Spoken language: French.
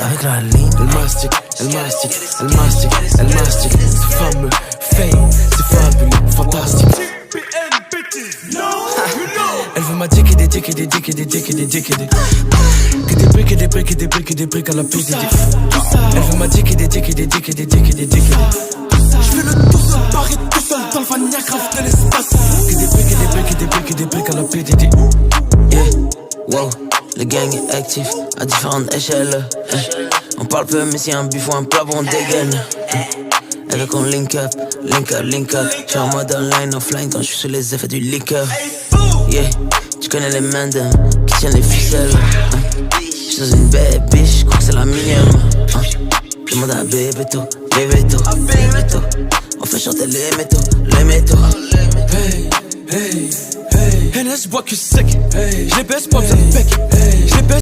avec la ligne. Elle mastique, elle mastique, elle mastique, elle mastique. C'est fameux, fame, c'est fabuleux, fantastique. Elle veut ma dick et des dick et des dick et des dick et des dick et des. Que des briques et des briques et des briques et des briques à la PDD. Elle veut ma dick et des dick et des dick et des dick et des dick et des. J'fais le tour de Paris tout seul dans le Vania grave de l'espace. Que des briques et des briques et des briques et des briques à la PDD. Yeah, wow, le gang est actif à différentes échelles. On parle peu mais si un buffon, un plat on dégaine. Elle veut qu'on link up, link up, link up. J'suis en mode online, offline quand j'suis sous les effets du liquor. Yeah, tu connais les mains qui tiennent les ficelles. J'suis dans une bad bitch, j'crois que c'est la mignonne. Demande à Bebeto, Bebeto, Bebeto. On fait chanter les métaux, les métaux. Hey, hey, hey. NS, j'bois que sec. Hey, j'les baisse pas besoin de bec. J'les baisse.